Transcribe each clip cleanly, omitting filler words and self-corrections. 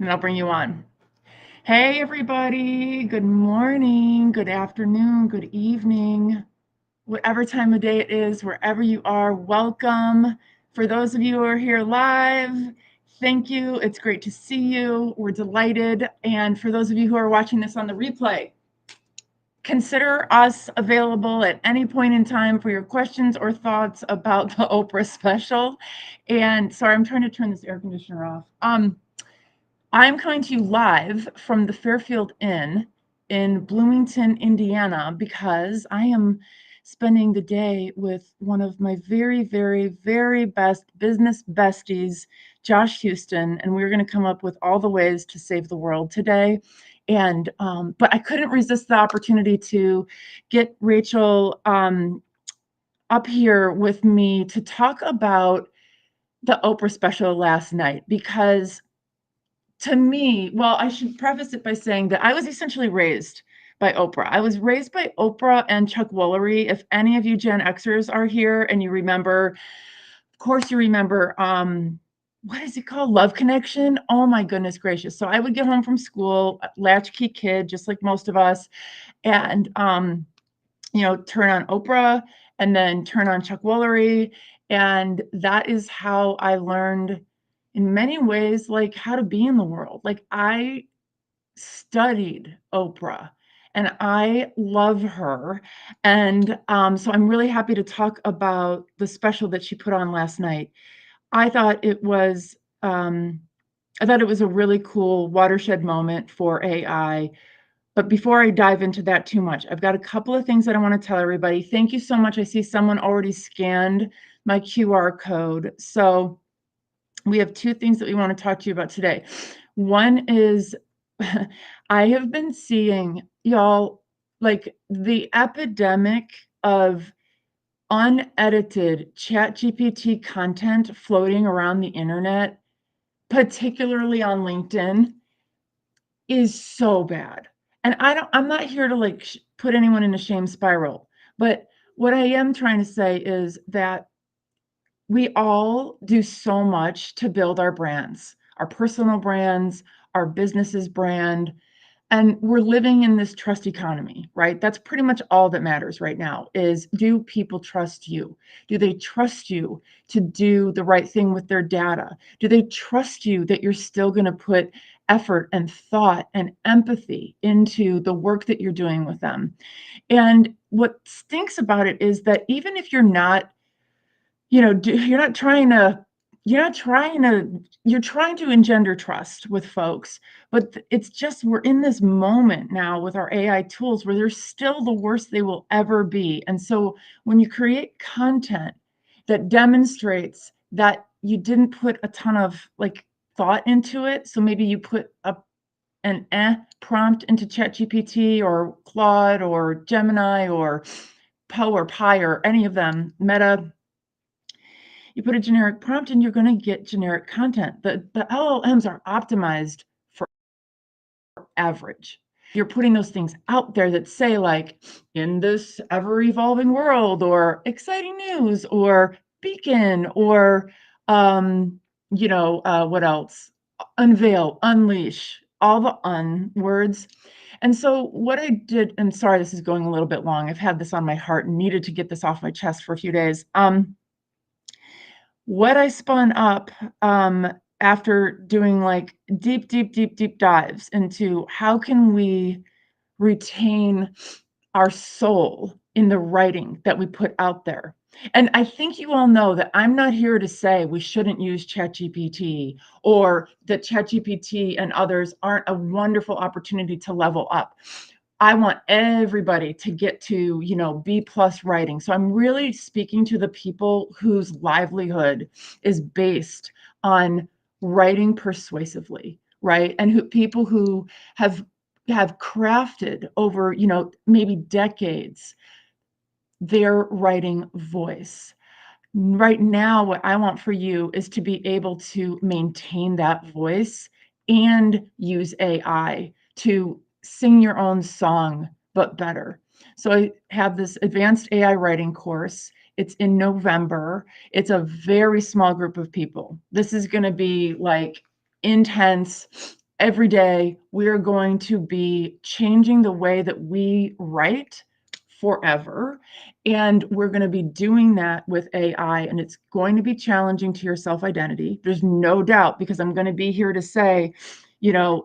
and I'll bring you on. Hey, everybody. Good morning, good afternoon, good evening, whatever time of day it is, wherever you are, welcome. For those of you who are here live, thank you. It's great to see you. We're delighted. And for those of you who are watching this on the replay, consider us available at any point in time for your questions or thoughts about the Oprah special. And sorry, I'm trying to turn this air conditioner off. I'm coming to you live from the Fairfield Inn in Bloomington, Indiana, because I am spending the day with one of my very, very, very best business besties, Josh Houston, and we're going to come up with all the ways to save the world today. And but I couldn't resist the opportunity to get Rachel up here with me to talk about the Oprah special last night, because to me, well, I should preface it by saying that I was essentially raised by Oprah. I was raised by Oprah and Chuck Woolery. If any of you Gen Xers are here and you remember, of course you remember, what is it called? Love Connection? Oh my goodness gracious. So I would get home from school, latchkey kid, just like most of us, and turn on Oprah and then turn on Chuck Woolery. And that is how I learned in many ways, like how to be in the world. Like I studied Oprah and I love her. And so I'm really happy to talk about the special that she put on last night. I thought it was um, a really cool watershed moment for AI. But before I dive into that too much, I've got a couple of things that I want to tell everybody. Thank you so much. I see someone already scanned my QR code. So we have two things that we want to talk to you about today. One is I have been seeing, y'all, like the epidemic of unedited ChatGPT content floating around the internet, particularly on LinkedIn, is so bad. And I'm not here to like put anyone in a shame spiral, but what I am trying to say is that we all do so much to build our brands, our personal brands, our business's brand. And we're living in this trust economy, right? That's pretty much all that matters right now is, do people trust you? Do they trust you to do the right thing with their data? Do they trust you that you're still going to put effort and thought and empathy into the work that you're doing with them? And what stinks about it is that even if you're not, you're trying to engender trust with folks, but it's just, we're in this moment now with our AI tools where they're still the worst they will ever be. And so when you create content that demonstrates that you didn't put a ton of like thought into it, so maybe you put an prompt into ChatGPT or Claude or Gemini or Poe or Pi or any of them, Meta, you put a generic prompt and you're going to get generic content. The LLMs are optimized for average. You're putting those things out there that say like, in this ever evolving world, or exciting news, or beacon, or what else? Unveil, unleash, all the words. And so what I did, and sorry, this is going a little bit long. I've had this on my heart and needed to get this off my chest for a few days. What I spun up after doing like deep dives into how can we retain our soul in the writing that we put out there. And I think you all know that I'm not here to say we shouldn't use ChatGPT, or that ChatGPT and others aren't a wonderful opportunity to level up. I want everybody to get to, B+ writing. So I'm really speaking to the people whose livelihood is based on writing persuasively, right? And people who have crafted over, maybe decades, their writing voice. Right now, what I want for you is to be able to maintain that voice and use AI to sing your own song, but better. So I have this advanced AI writing course. It's in November. It's a very small group of people. This is going to be like intense. every day we are going to be changing the way that we write forever. And we're going to be doing that with AI, and it's going to be challenging to your self-identity. There's no doubt, because I'm going to be here to say,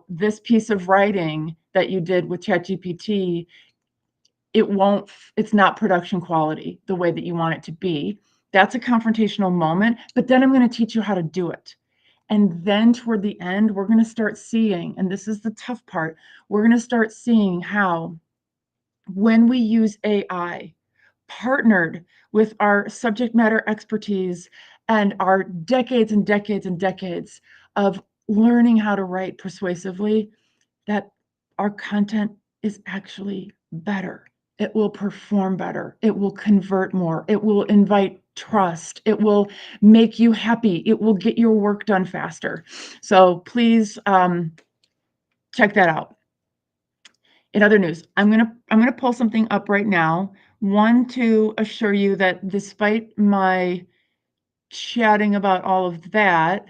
this piece of writing that you did with ChatGPT, it's not production quality the way that you want it to be. That's a confrontational moment, but then I'm going to teach you how to do it. And then toward the end, we're going to start seeing, and this is the tough part, we're going to start seeing how when we use AI partnered with our subject matter expertise and our decades and decades and decades of learning how to write persuasively, that our content is actually better. It will perform better. It will convert more. It will invite trust. It will make you happy. It will get your work done faster. So please check that out. In other news, I'm gonna pull something up right now. One, to assure you that despite my chatting about all of that,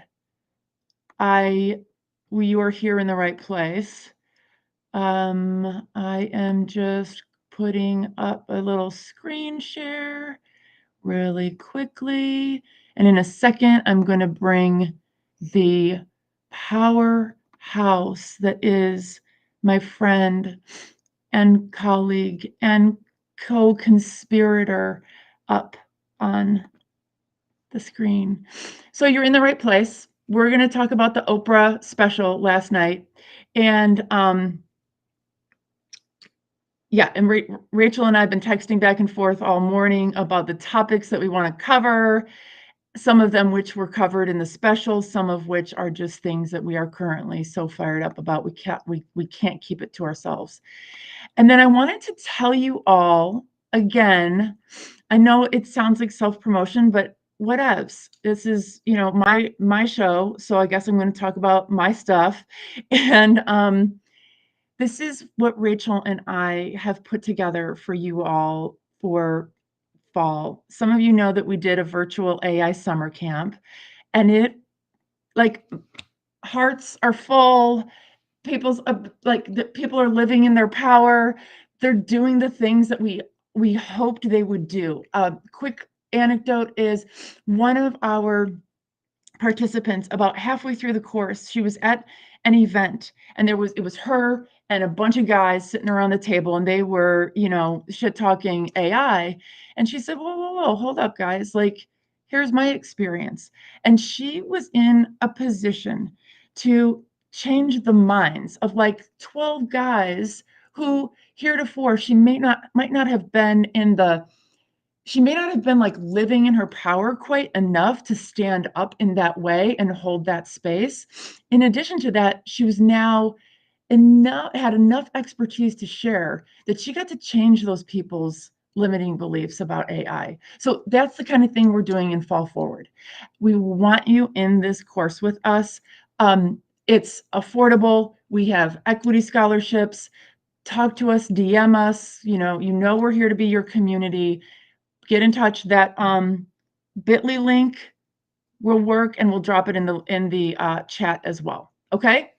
you are here in the right place. I am just putting up a little screen share really quickly. And in a second, I'm going to bring the powerhouse that is my friend and colleague and co-conspirator up on the screen. So you're in the right place. We're going to talk about the Oprah special last night. And yeah, and Rachel and I have been texting back and forth all morning about the topics that we want to cover, some of them which were covered in the special, some of which are just things that we are currently so fired up about. We can't keep it to ourselves. And then I wanted to tell you all again, I know it sounds like self-promotion, but whatevs. This is, my show, so I guess I'm going to talk about my stuff. And this is what Rachel and I have put together for you all for fall. Some of you know that we did a virtual AI summer camp, and it, like, hearts are full. People are living in their power. They're doing the things that we hoped they would do. Quick anecdote is, one of our participants, about halfway through the course, she was at an event, and it was her and a bunch of guys sitting around the table, and they were, shit talking AI. And she said, whoa, whoa, whoa, hold up, guys. Like, here's my experience. And she was in a position to change the minds of like 12 guys who heretofore she might not have been like living in her power quite enough to stand up in that way and hold that space. In addition to that, she was now had enough expertise to share that she got to change those people's limiting beliefs about AI. So that's the kind of thing we're doing in Fall Forward. We want you in this course with us. It's affordable. We have equity scholarships. Talk to us, DM us. We're here to be your community. Get in touch. That bit.ly link will work, and we'll drop it in the chat as well. Okay.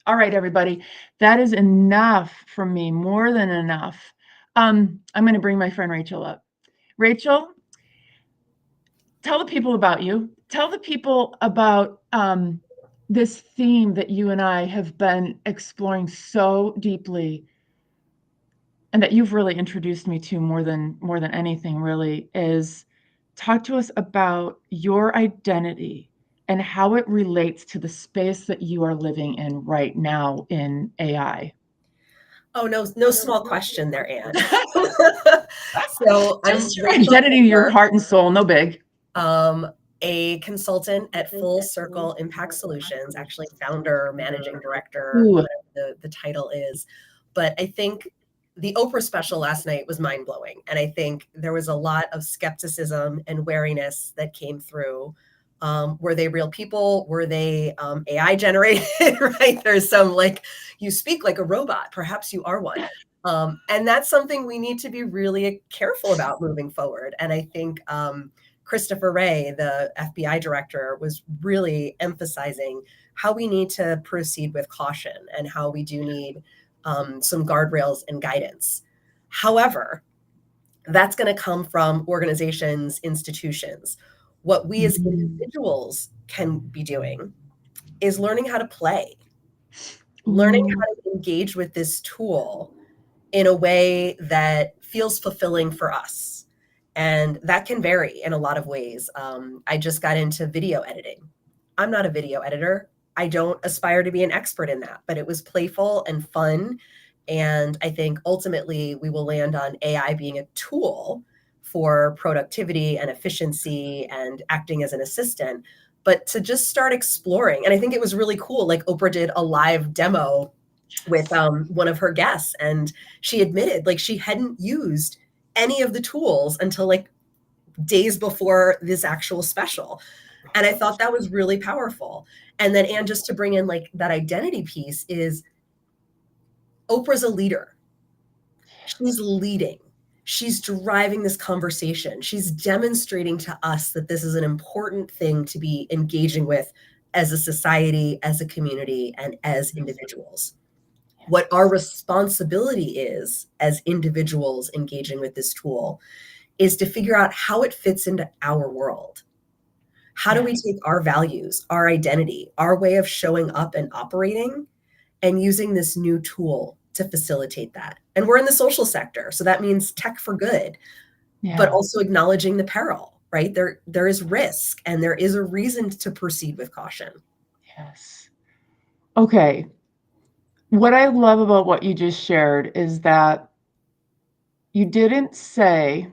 All right, everybody. That is enough from me. More than enough. I'm going to bring my friend Rachel up. Rachel, tell the people about you. Tell the people about this theme that you and I have been exploring so deeply, and that you've really introduced me to more than anything, really, is talk to us about your identity and how it relates to the space that you are living in right now in AI. Oh, no small question there, Anne. So just your identity, your heart and soul, no big. A consultant at 𝗍𝗶 Impact Solutions, actually founder, managing director, Ooh. whatever the title is. But I think the Oprah special last night was mind-blowing. And I think there was a lot of skepticism and wariness that came through. Were they real people? Were they AI generated? Right? There's some, like, you speak like a robot. Perhaps you are one. And that's something we need to be really careful about moving forward. And I think Christopher Wray, the FBI director, was really emphasizing how we need to proceed with caution and how we do need some guardrails and guidance. However, that's going to come from organizations, institutions. What we as individuals can be doing is learning how to play, learning how to engage with this tool in a way that feels fulfilling for us. And that can vary in a lot of ways. I just got into video editing. I'm not a video editor. I don't aspire to be an expert in that, but it was playful and fun. And I think ultimately we will land on AI being a tool for productivity and efficiency and acting as an assistant, but to just start exploring. And I think it was really cool. Like Oprah did a live demo with one of her guests, and she admitted like she hadn't used any of the tools until like days before this actual special. And I thought that was really powerful. And then, and just to bring in like that identity piece is Oprah's a leader. She's leading. She's driving this conversation. She's demonstrating to us that this is an important thing to be engaging with as a society, as a community, and as individuals. What our responsibility is as individuals engaging with this tool is to figure out how it fits into our world. How do we take our values, our identity, our way of showing up and operating, and using this new tool to facilitate that? And we're in the social sector, so that means tech for good, but also acknowledging the peril, right? There is risk, and there is a reason to proceed with caution. Yes. Okay. What I love about what you just shared is that you didn't say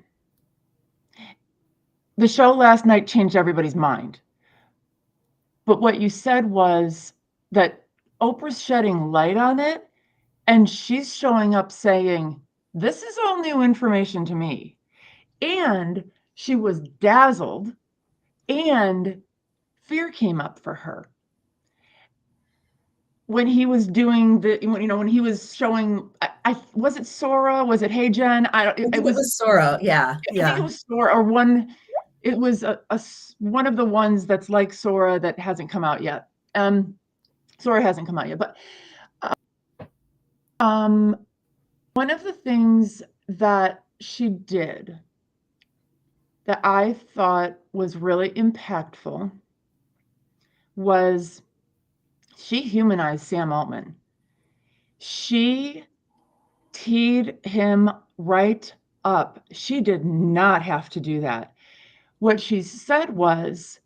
the show last night changed everybody's mind. But what you said was that Oprah's shedding light on it, and she's showing up saying, this is all new information to me. And she was dazzled, and fear came up for her. When he was doing when he was showing, was it Sora? Was it Hey Jen? It was Sora. Yeah. I think it was Sora, or one. It was one of the ones that's like Sora that hasn't come out yet. Sora hasn't come out yet, but one of the things that she did that I thought was really impactful was she humanized Sam Altman. She teed him right up. She did not have to do that. What she said was,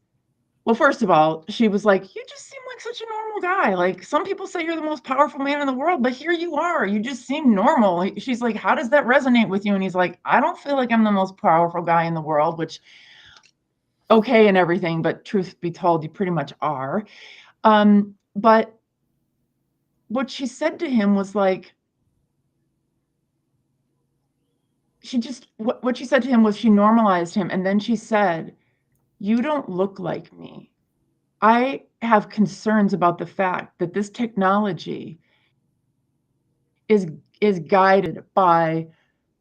well, first of all, she was like, you just seem like such a normal guy. Like, some people say you're the most powerful man in the world, but here you are. You just seem normal. She's like, how does that resonate with you? And he's like, I don't feel like I'm the most powerful guy in the world, which, okay, and everything, but truth be told, you pretty much are. But what she said to him was like, what she said to him was she normalized him. And then she said, you don't look like me. I have concerns about the fact that this technology is guided by,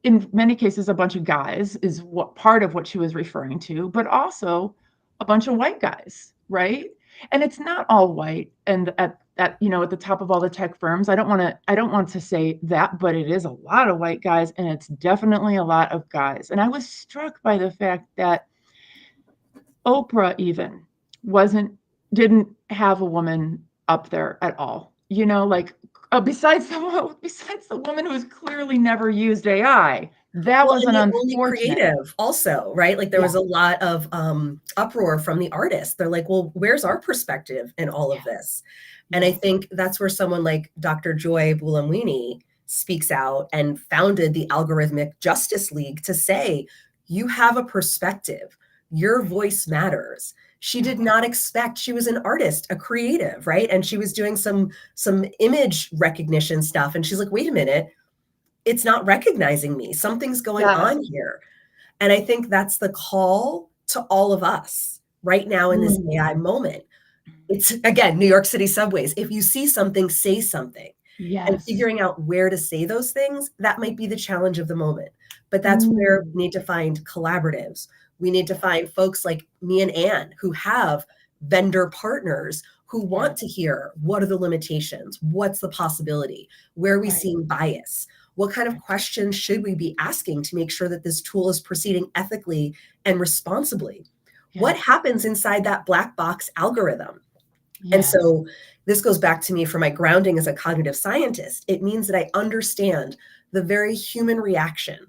in many cases, a bunch of guys, is what part of what she was referring to, but also a bunch of white guys, right? And it's not all white. And at the top of all the tech firms, I don't want to say that, but it is a lot of white guys, and it's definitely a lot of guys. And I was struck by the fact that Oprah even didn't have a woman up there at all. Besides the woman who's clearly never used AI. That was an unfortunate. Only creative also, right? Like there was a lot of uproar from the artists. They're like, well, where's our perspective in all of this? And I think that's where someone like Dr. Joy Buolamwini speaks out and founded the Algorithmic Justice League to say, you have a perspective. Your voice matters. She did not expect, she was an artist, a creative, right? And she was doing some image recognition stuff. And she's like, wait a minute, it's not recognizing me. Something's going on here. And I think that's the call to all of us right now in this AI moment. It's, again, New York City subways. If you see something, say something. Yes. And figuring out where to say those things, that might be the challenge of the moment. But that's where we need to find collaboratives. We need to find folks like me and Anne who have vendor partners who want to hear, what are the limitations? What's the possibility? Where are we seeing bias? What kind of questions should we be asking to make sure that this tool is proceeding ethically and responsibly? What happens inside that black box algorithm? And so this goes back to me for my grounding as a cognitive scientist. It means that I understand the very human reaction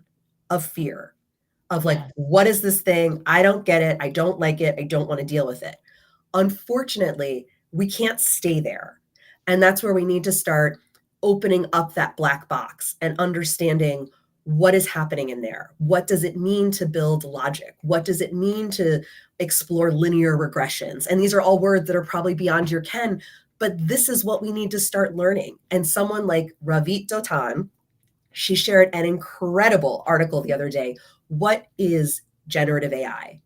of fear, of like, what is this thing? I don't get it. I don't like it. I don't want to deal with it. Unfortunately, we can't stay there. And that's where we need to start opening up that black box and understanding what is happening in there. What does it mean to build logic? What does it mean to explore linear regressions? And these are all words that are probably beyond your ken, but this is what we need to start learning. And someone like 𝗍𝗶 𝗘𝗺, she shared an incredible article the other day. What is generative AI?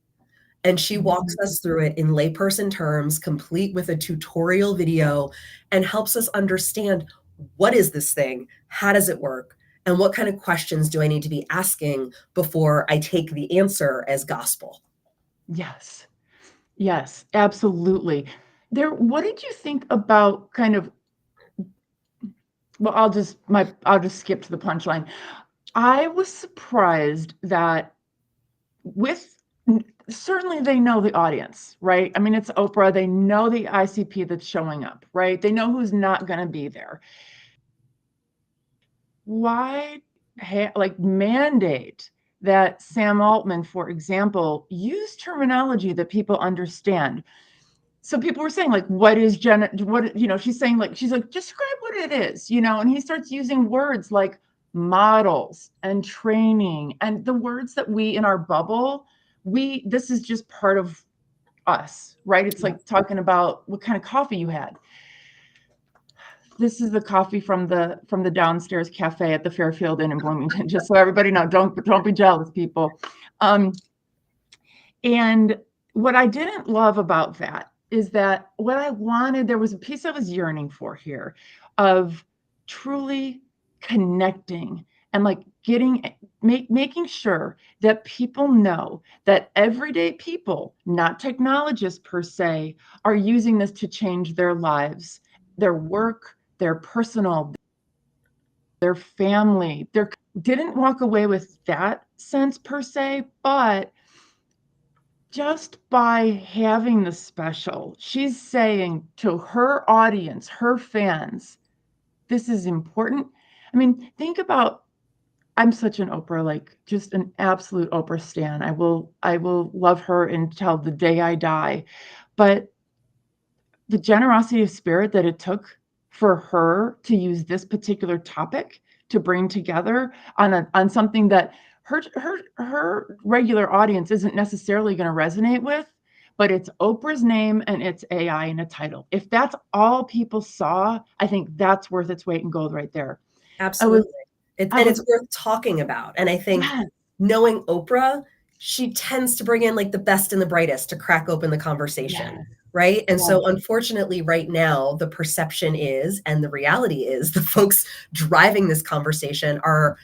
And she walks us through it in layperson terms, complete with a tutorial video, and helps us understand, what is this thing? How does it work? And what kind of questions do I need to be asking before I take the answer as gospel? Yes. Yes, absolutely. What did you think about kind of, well, I'll just skip to the punchline. I was surprised that certainly they know the audience, right? I mean, it's Oprah. They know the ICP that's showing up, right? They know who's not going to be there. Why mandate that Sam Altman, for example, use terminology that people understand? So people were saying, like, what is she's saying, like, describe what it is, and he starts using words like models and training and the words that we in our bubble, this is just part of us, right? It's like talking about what kind of coffee you had. This is the coffee from the downstairs cafe at the Fairfield Inn in Bloomington, just so everybody know. Don't be jealous, people. And what I didn't love about that is that what I wanted, there was a piece I was yearning for here of truly connecting and like making sure that people know that everyday people, not technologists per se, are using this to change their lives, their work, their personal, their family. Didn't walk away with that sense per se, but just by having the special, she's saying to her audience, her fans, this is important. I mean, think about, I'm such an Oprah, like just an absolute Oprah stan. I will love her until the day I die. But the generosity of spirit that it took for her to use this particular topic to bring together on something that her regular audience isn't necessarily going to resonate with, but it's Oprah's name and it's AI in a title. If that's all people saw, I think that's worth its weight in gold right there. Absolutely. It's worth talking about. And I think knowing Oprah, she tends to bring in like the best and the brightest to crack open the conversation. Right. And so unfortunately, right now, the perception is, and the reality is, the folks driving this conversation are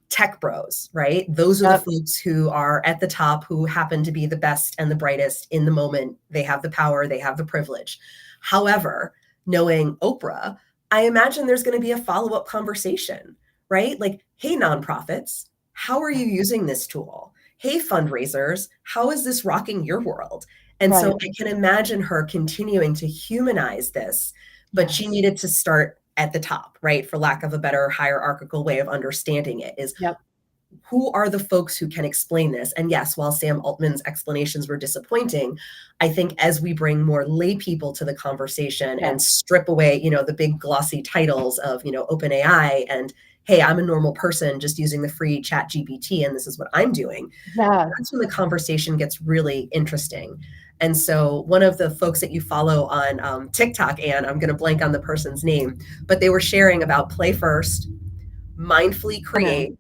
tech bros, right? Those are the folks who are at the top, who happen to be the best and the brightest in the moment. They have the power, they have the privilege. However, knowing Oprah, I imagine there's going to be a follow-up conversation, right? Like, hey, nonprofits, how are you using this tool? Hey, fundraisers, how is this rocking your world? And so I can imagine her continuing to humanize this, but she needed to start at the top, right? For lack of a better hierarchical way of understanding it, is who are the folks who can explain this? And yes, while Sam Altman's explanations were disappointing, I think as we bring more lay people to the conversation and strip away, the big glossy titles of, Open AI and, hey, I'm a normal person just using the free ChatGPT and this is what I'm doing. That's when the conversation gets really interesting. And so one of the folks that you follow on TikTok, and I'm going to blank on the person's name, but they were sharing about play first, mindfully create.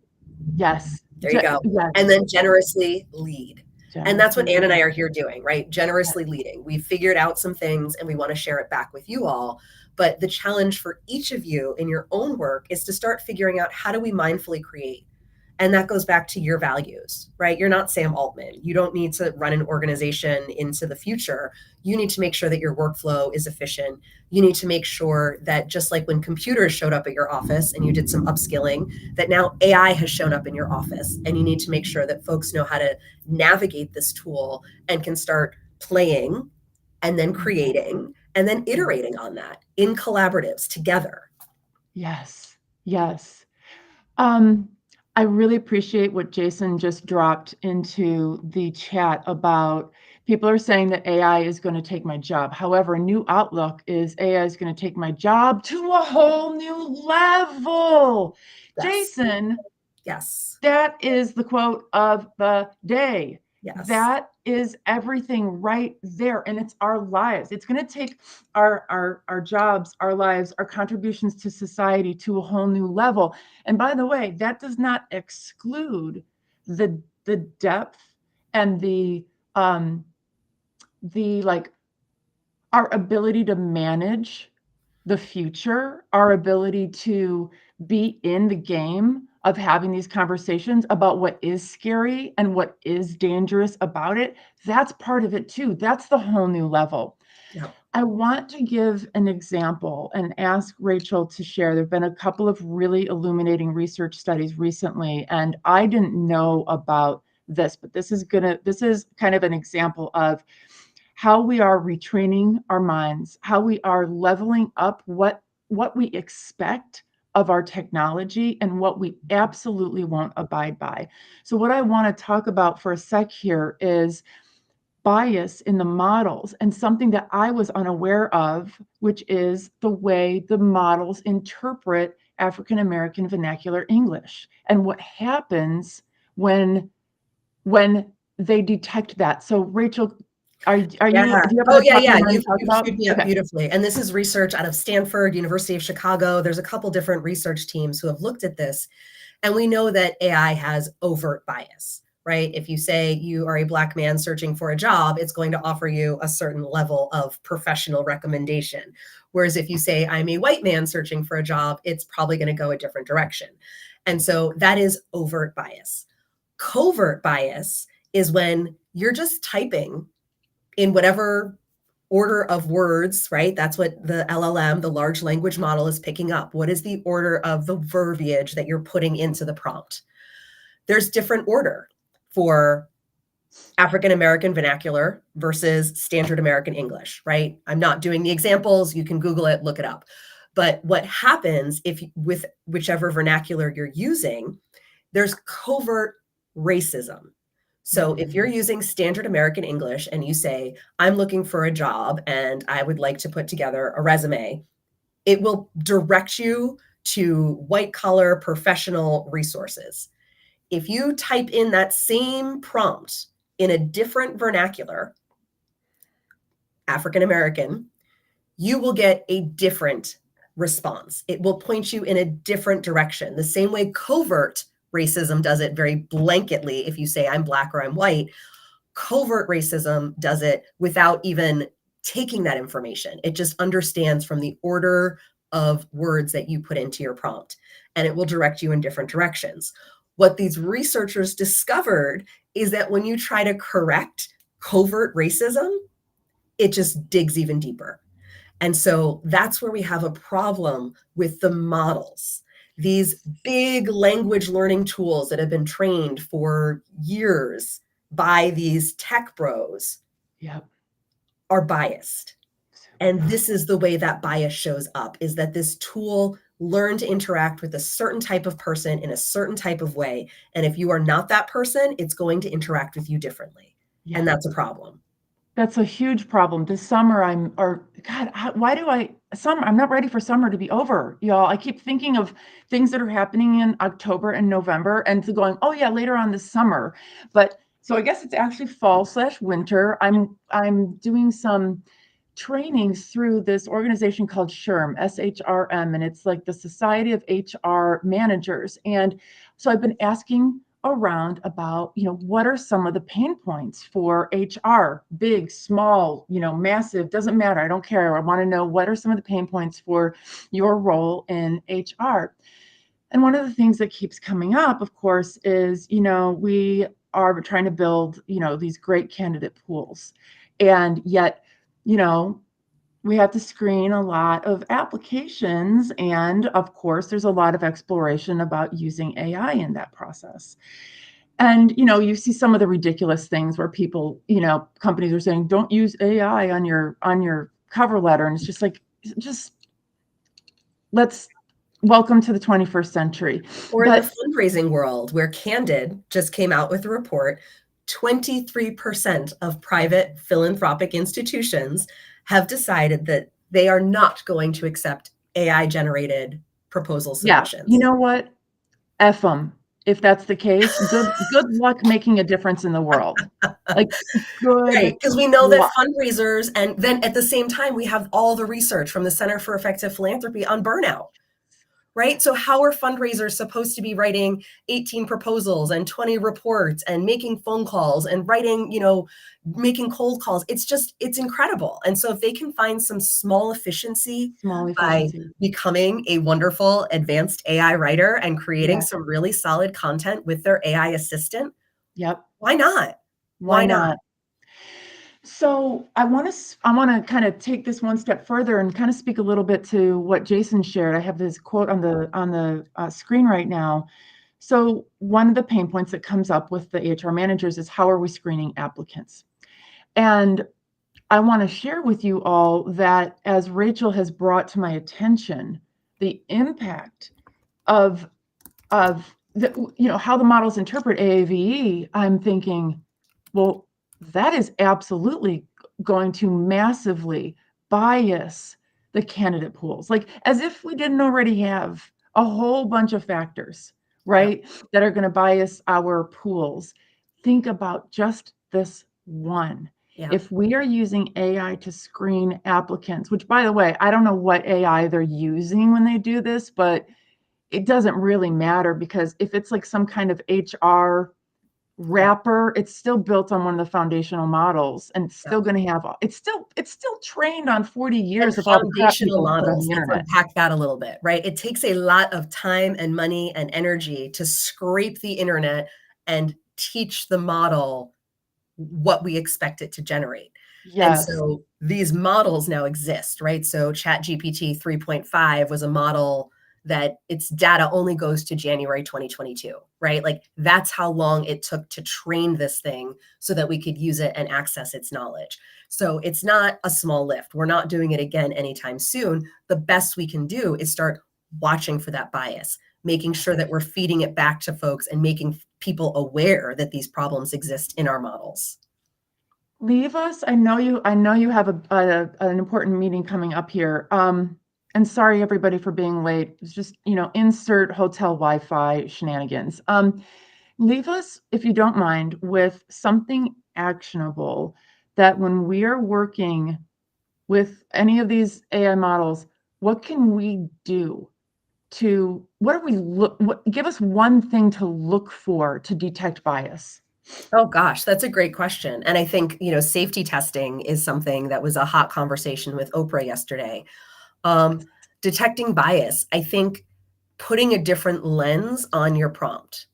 There you go. And then generously lead. And that's what Ann and I are here doing, right? Generously leading. We've figured out some things and we want to share it back with you all. But the challenge for each of you in your own work is to start figuring out, how do we mindfully create? And that goes back to your values, right? You're not Sam Altman. You don't need to run an organization into the future. You need to make sure that your workflow is efficient. You need to make sure that just like when computers showed up at your office and you did some upskilling, that now AI has shown up in your office. And you need to make sure that folks know how to navigate this tool and can start playing and then creating and then iterating on that in collaboratives together. Yes, yes. I really appreciate what Jason just dropped into the chat about people are saying that AI is going to take my job. However, a new outlook is AI is going to take my job to a whole new level. Yes. Jason, yes, that is the quote of the day. Yes. That is everything right there. And it's our lives. It's going to take our jobs, our lives, our contributions to society to a whole new level. And by the way, that does not exclude the depth and the like our ability to manage the future, our ability to be in the game of having these conversations about what is scary and what is dangerous about it. That's part of it too. That's the whole new level. Yep. I want to give an example and ask Rachel to share. There have been a couple of really illuminating research studies recently, and I didn't know about this, but this is kind of an example of how we are retraining our minds, how we are leveling up what we expect of our technology and what we absolutely won't abide by. So what I want to talk about for a sec here is bias in the models and something that I was unaware of, which is the way the models interpret African American vernacular English and what happens when they detect that. So Rachel, are you? Do you have You've queued me up beautifully. And this is research out of Stanford, University of Chicago. There's a couple different research teams who have looked at this. And we know that AI has overt bias, right? If you say you are a Black man searching for a job, it's going to offer you a certain level of professional recommendation. Whereas if you say I'm a white man searching for a job, it's probably going to go a different direction. And so that is overt bias. Covert bias is when you're just typing in whatever order of words, right? That's what the LLM, the large language model, is picking up. What is the order of the verbiage that you're putting into the prompt? There's different order for African American vernacular versus standard American English, right? I'm not doing the examples. You can Google it, look it up. But what happens if with whichever vernacular you're using, there's covert racism. So if you're using standard American English and you say, I'm looking for a job and I would like to put together a resume, it will direct you to white collar professional resources. If you type in that same prompt in a different vernacular, African American, you will get a different response. It will point you in a different direction. The same way covert racism does it very blanketly. If you say I'm Black or I'm white, covert racism does it without even taking that information. It just understands from the order of words that you put into your prompt, and it will direct you in different directions. What these researchers discovered is that when you try to correct covert racism, it just digs even deeper. And so that's where we have a problem with the models. These big language learning tools that have been trained for years by these tech bros are biased. And this is the way that bias shows up, is that this tool learned to interact with a certain type of person in a certain type of way. And if you are not that person, it's going to interact with you differently. Yeah. And that's a problem. That's a huge problem. This summer, I'm not ready for summer to be over, y'all. I keep thinking of things that are happening in October and November and going, oh yeah, later on this summer. But so I guess it's actually fall/winter. I'm doing some trainings through this organization called SHRM, SHRM, and it's like the Society of HR Managers. And so I've been asking around about, what are some of the pain points for HR, big, small, massive, doesn't matter. I don't care. I want to know what are some of the pain points for your role in HR. And one of the things that keeps coming up, of course, is, we are trying to build, these great candidate pools. And yet, we have to screen a lot of applications. And of course, there's a lot of exploration about using AI in that process. And, you see some of the ridiculous things where people, companies are saying, don't use AI on your cover letter. And it's just like, let's welcome to the 21st century. Or in the fundraising world, where Candid just came out with a report, 23% of private philanthropic institutions have decided that they are not going to accept AI-generated proposal submissions. Yeah, you know what? F them. If that's the case, good luck making a difference in the world. Like, good. Right, because we know that fundraisers, and then at the same time, we have all the research from the Center for Effective Philanthropy on burnout. Right? So how are fundraisers supposed to be writing 18 proposals and 20 reports and making phone calls and writing, making cold calls? It's incredible. And so if they can find some small efficiency by becoming a wonderful advanced AI writer and creating some really solid content with their AI assistant, why not? Why not? So I want to kind of take this one step further and kind of speak a little bit to what Jason shared. I have this quote on the screen right now. So one of the pain points that comes up with the HR managers is, how are we screening applicants? And I want to share with you all that, as Rachel has brought to my attention, the impact of how the models interpret AAVE, I'm thinking, well, that is absolutely going to massively bias the candidate pools, like as if we didn't already have a whole bunch of factors, right, that are going to bias our pools. Think about just this one. If we are using AI to screen applicants, which, by the way, I don't know what AI they're using when they do this, but it doesn't really matter, because if it's like some kind of HR wrapper, it's still built on one of the foundational models, and it's still going to have, it's still trained on 40 years of all the crap people put on the internet. Let's unpack that a little bit, right? It takes a lot of time and money and energy to scrape the internet and teach the model what we expect it to generate. And so these models now exist, right? So ChatGPT 3.5 was a model that its data only goes to January 2022, right? Like, that's how long it took to train this thing so that we could use it and access its knowledge. So it's not a small lift. We're not doing it again anytime soon. The best we can do is start watching for that bias, making sure that we're feeding it back to folks and making people aware that these problems exist in our models. Leave us. I know you have an important meeting coming up here. And sorry, everybody, for being late. It's just, insert hotel Wi-Fi shenanigans. Leave us, if you don't mind, with something actionable that when we are working with any of these AI models, what can we do to, give us one thing to look for to detect bias? Oh gosh, that's a great question. And I think, safety testing is something that was a hot conversation with Oprah yesterday. Detecting bias, I think putting a different lens on your prompt,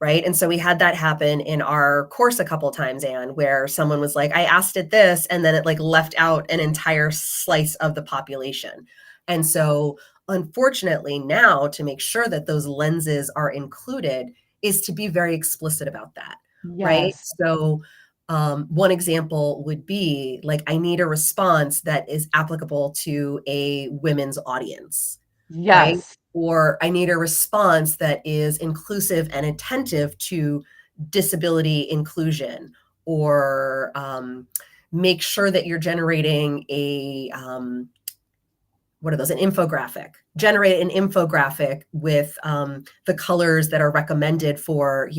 right? And so we had that happen in our course a couple of times, Anne, where someone was like, I asked it this, and then it like left out an entire slice of the population. And so unfortunately now, to make sure that those lenses are included, is to be very explicit about that, right? So one example would be like, I need a response that is applicable to a women's audience, right? Or I need a response that is inclusive and attentive to disability inclusion, or make sure that you're generating a, what are those? An infographic. Generate an infographic with the colors that are recommended for,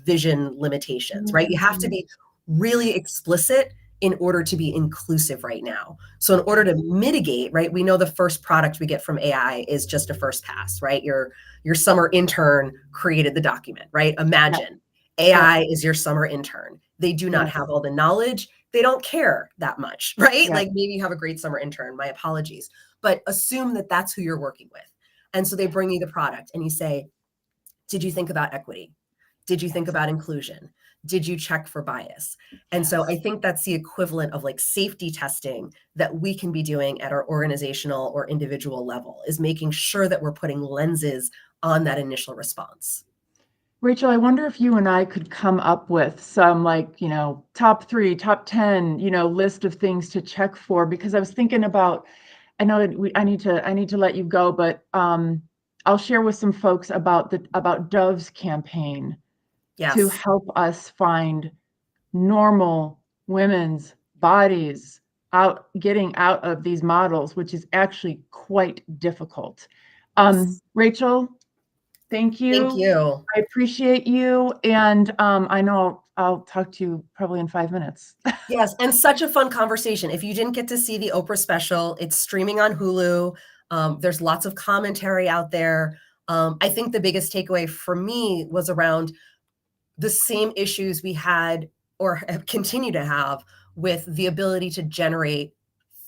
vision limitations, right? You have to be really explicit in order to be inclusive right now. So in order to mitigate, right, we know the first product we get from AI is just a first pass, right? Your summer intern created the document, right? Imagine AI is your summer intern. They do not have all the knowledge. They don't care that much, right? Like, maybe you have a great summer intern, my apologies, but assume that that's who you're working with. And so they bring you the product and you say, Did you think about equity? Did you think about inclusion? Did you check for bias? And so I think that's the equivalent of like safety testing that we can be doing at our organizational or individual level, is making sure that we're putting lenses on that initial response. Rachel, I wonder if you and I could come up with some like, top 3, top 10, list of things to check for, because I was thinking about, I know I need to let you go, but I'll share with some folks about Dove's campaign to Yes. help us find normal women's bodies getting out of these models, which is actually quite difficult. Yes. Rachel, thank you. Thank you. I appreciate you. And I know I'll talk to you probably in 5 minutes. Yes, and such a fun conversation. If you didn't get to see the Oprah special, it's streaming on Hulu. There's lots of commentary out there. I think the biggest takeaway for me was around the same issues we had or continue to have with the ability to generate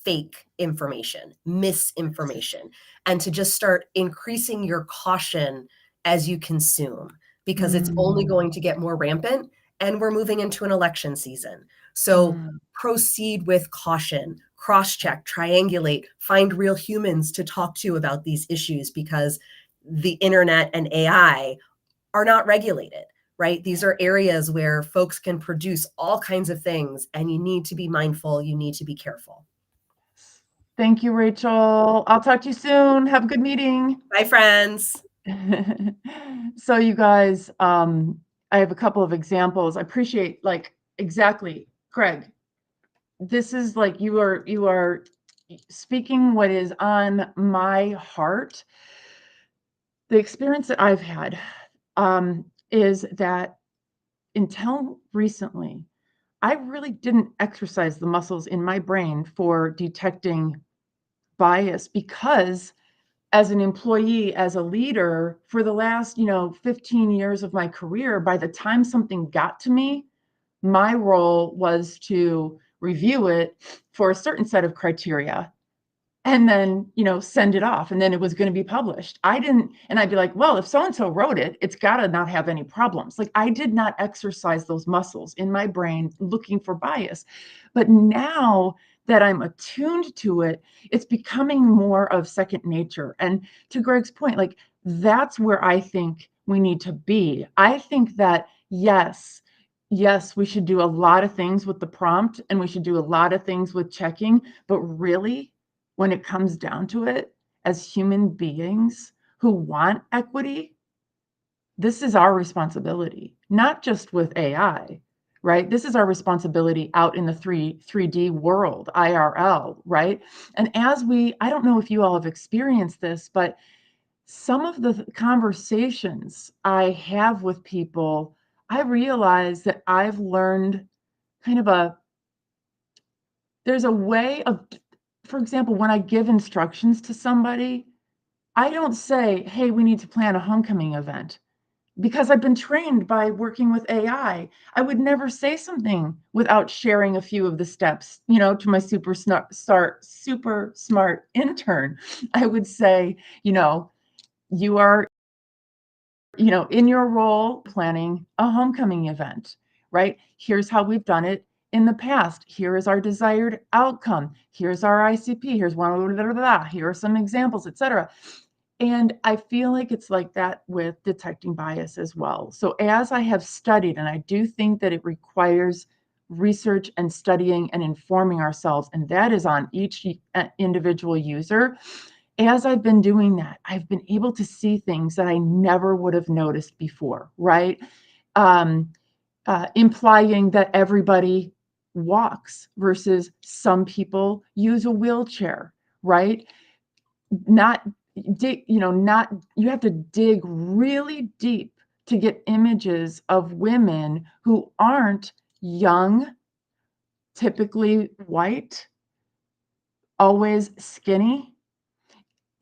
fake information, misinformation, and to just start increasing your caution as you consume, because it's only going to get more rampant, and we're moving into an election season. So proceed with caution, cross-check, triangulate, find real humans to talk to about these issues, because the internet and AI are not regulated, right? These are areas where folks can produce all kinds of things, and you need to be mindful, you need to be careful. Thank you, Rachel. I'll talk to you soon. Have a good meeting. Bye, friends. So you guys, I have a couple of examples. I appreciate, like, exactly, Craig. This is like you are speaking what is on my heart. The experience that I've had is that until recently, I really didn't exercise the muscles in my brain for detecting bias, because as an employee, as a leader, for the last, 15 years of my career, by the time something got to me, my role was to review it for a certain set of criteria and then, send it off, and then it was going to be published. And I'd be like, well, if so-and-so wrote it, it's got to not have any problems. Like, I did not exercise those muscles in my brain looking for bias. But now that I'm attuned to it, it's becoming more of second nature. And to Greg's point, like, that's where I think we need to be. I think that, yes, we should do a lot of things with the prompt, and we should do a lot of things with checking, but really, when it comes down to it, as human beings who want equity, this is our responsibility, not just with AI, right? This is our responsibility out in the 3D world, IRL, right? And I don't know if you all have experienced this, but some of the conversations I have with people, I realize that I've learned kind of there's a way of, for example, when I give instructions to somebody, I don't say, hey, we need to plan a homecoming event, because I've been trained by working with AI. I would never say something without sharing a few of the steps, to my super smart intern. I would say, you are, in your role planning a homecoming event, right? Here's how we've done it in the past. Here is our desired outcome. Here's our ICP. Here's one, blah, blah, blah. Here are some examples, etc. And I feel like it's like that with detecting bias as well. So as I have studied, and I do think that it requires research and studying and informing ourselves, and that is on each individual user. As I've been doing that, I've been able to see things that I never would have noticed before, right? Implying that everybody walks versus some people use a wheelchair, right? You have to dig really deep to get images of women who aren't young, typically white, always skinny.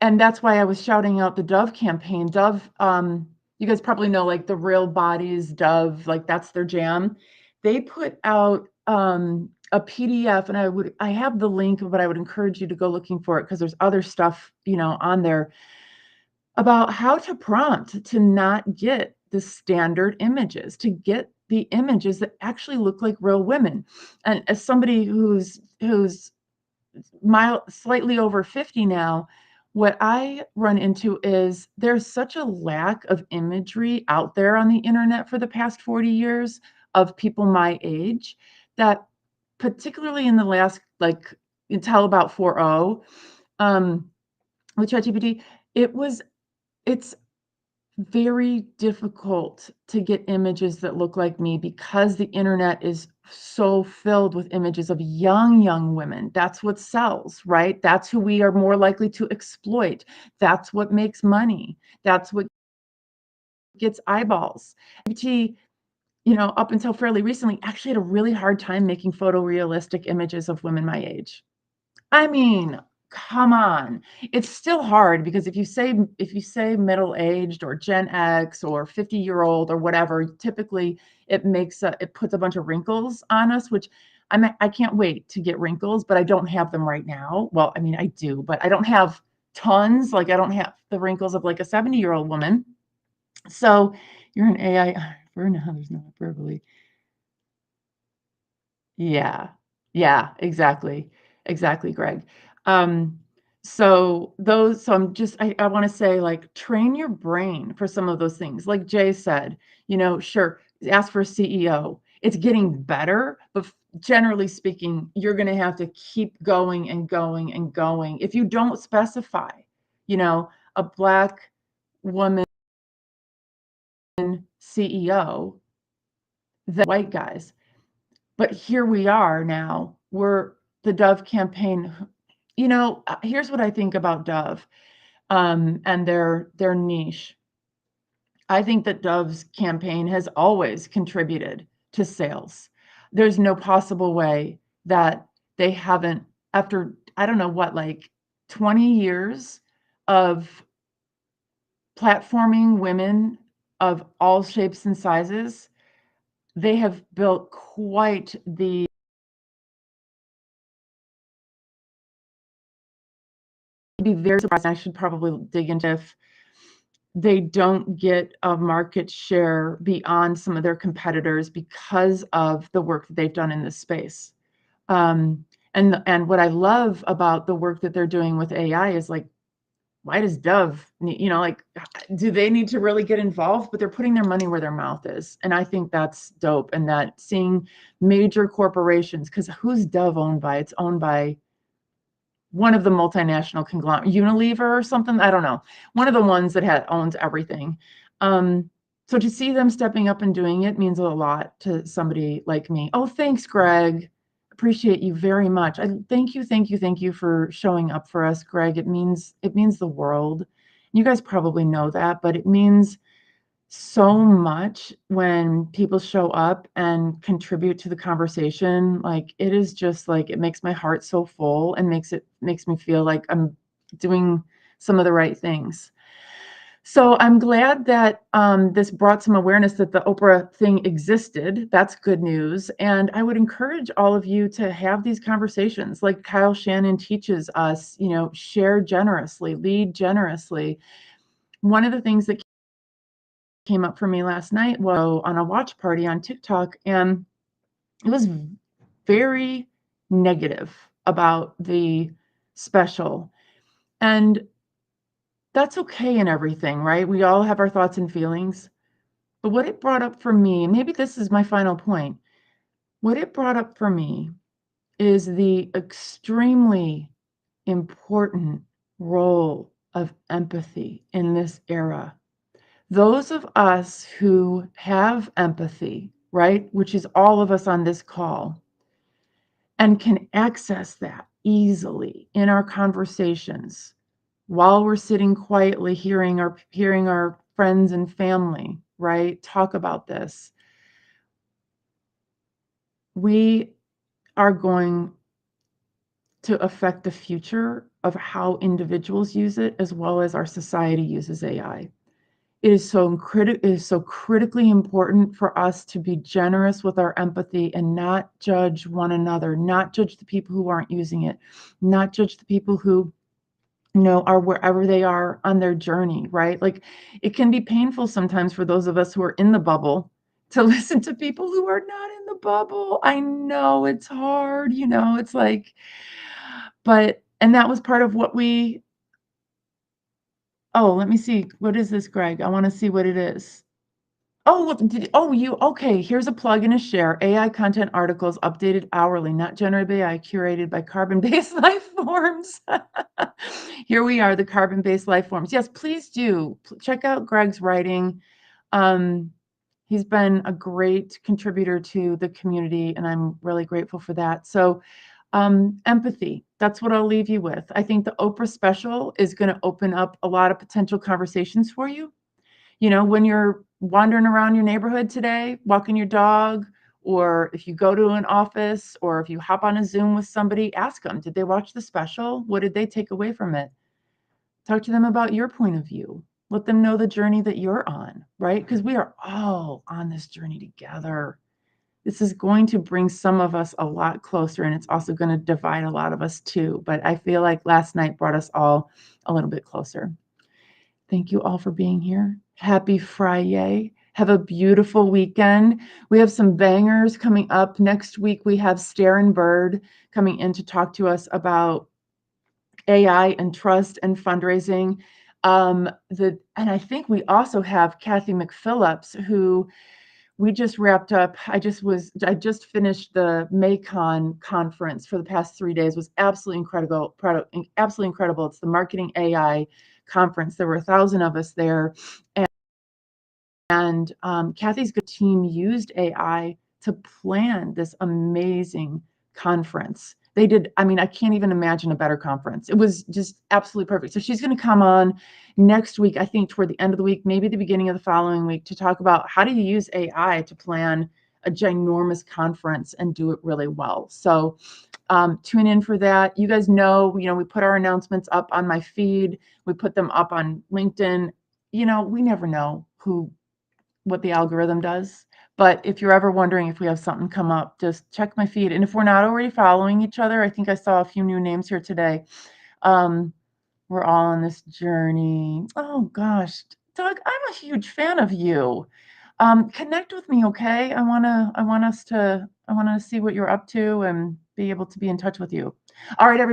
And that's why I was shouting out the Dove campaign. Dove, you guys probably know, like, the Real Bodies, Dove, like, that's their jam. They put out a PDF, and I have the link, but I would encourage you to go looking for it, because there's other stuff, on there about how to prompt to not get the standard images, to get the images that actually look like real women. And as somebody who's slightly over 50 now, what I run into is there's such a lack of imagery out there on the internet for the past 40 years of people my age, that particularly in the last, like, until about 4.0, with ChatGPT, it's very difficult to get images that look like me because the internet is so filled with images of young women. That's what sells, right? That's who we are more likely to exploit. That's what makes money. That's what gets eyeballs. GPT, up until fairly recently, actually had a really hard time making photorealistic images of women my age. I mean, come on. It's still hard because if you say middle-aged or Gen X or 50-year-old or whatever, typically it puts a bunch of wrinkles on us, which I can't wait to get wrinkles, but I don't have them right now. Well, I mean, I do, but I don't have tons. Like, I don't have the wrinkles of like a 70-year-old woman. So you're an AI for now. There's no hyperbole. Yeah. Yeah, exactly. Exactly, Greg. So I want to say, like, train your brain for some of those things. Like Jay said, sure, ask for a CEO. It's getting better, but generally speaking, you're going to have to keep going and going and going. If you don't specify, a Black woman CEO, the white guys. But here we are now. We're the Dove campaign. Here's what I think about Dove, and their niche. I think that Dove's campaign has always contributed to sales. There's no possible way that they haven't, after, I don't know what, like 20 years of platforming women of all shapes and sizes. They have built quite the be very surprised. I should probably dig into if they don't get a market share beyond some of their competitors because of the work that they've done in this space. And what I love about the work that they're doing with AI is, like, why does Dove need, like, do they need to really get involved? But they're putting their money where their mouth is. And I think that's dope. And that seeing major corporations, because who's Dove owned by? It's owned by one of the multinational conglomerate, Unilever or something. I don't know. One of the ones that owns everything. So to see them stepping up and doing it means a lot to somebody like me. Oh, thanks, Greg. Appreciate you very much. Thank you for showing up for us, Greg. It means the world. You guys probably know that, but it means so much when people show up and contribute to the conversation. Like, it is just like, it makes my heart so full and makes me feel like I'm doing some of the right things. So I'm glad that this brought some awareness that the Oprah thing existed. That's good news. And I would encourage all of you to have these conversations. Like Kyle Shannon teaches us, share generously, lead generously. One of the things that came up for me last night was on a watch party on TikTok, and it was very negative about the special. And that's okay and everything, right? We all have our thoughts and feelings. But what it brought up for me, maybe this is my final point, what it brought up for me is the extremely important role of empathy in this era. Those of us who have empathy, right, which is all of us on this call, and can access that easily in our conversations while we're sitting quietly hearing our friends and family, right, talk about this, we are going to affect the future of how individuals use it as well as our society uses AI. It is so critically important for us to be generous with our empathy and not judge one another, not judge the people who aren't using it, not judge the people who are wherever they are on their journey, right? Like, it can be painful sometimes for those of us who are in the bubble to listen to people who are not in the bubble. I know it's hard, it's like, and that was part of what let me see. What is this, Greg? I want to see what it is. Okay, here's a plug and a share. AI content articles updated hourly, not generated by AI, curated by carbon-based life forms. Here we are, the carbon-based life forms. Yes, please do. Check out Greg's writing. He's been a great contributor to the community, and I'm really grateful for that. So, empathy, that's what I'll leave you with. I think the Oprah special is going to open up a lot of potential conversations for you. When you're wandering around your neighborhood today, walking your dog, or if you go to an office, or if you hop on a Zoom with somebody, ask them, did they watch the special? What did they take away from it? Talk to them about your point of view. Let them know the journey that you're on, right? Because we are all on this journey together. This is going to bring some of us a lot closer, and it's also going to divide a lot of us too. But I feel like last night brought us all a little bit closer. Thank you all for being here. Happy Friday. Have a beautiful weekend. We have some bangers coming up. Next week, we have 𝗔𝗚 𝗘𝗺𝗵 coming in to talk to us about AI and trust and fundraising. And I think we also have Kathy McPhillips, who we just wrapped up. I just finished the Maycon conference for the past 3 days. It was absolutely incredible. Absolutely incredible. It's the Marketing AI conference. There were 1,000 of us there. And Kathy's good team used AI to plan this amazing conference. They did, I can't even imagine a better conference. It was just absolutely perfect. So she's going to come on next week, I think toward the end of the week, maybe the beginning of the following week, to talk about how do you use AI to plan a ginormous conference and do it really well. So tune in for that. You guys know, we put our announcements up on my feed. We put them up on LinkedIn. We never know what the algorithm does. But if you're ever wondering if we have something come up, just check my feed. And if we're not already following each other, I think I saw a few new names here today. We're all on this journey. Oh gosh, Doug, I'm a huge fan of you. Connect with me, okay? I want to see what you're up to and be able to be in touch with you. All right, everybody.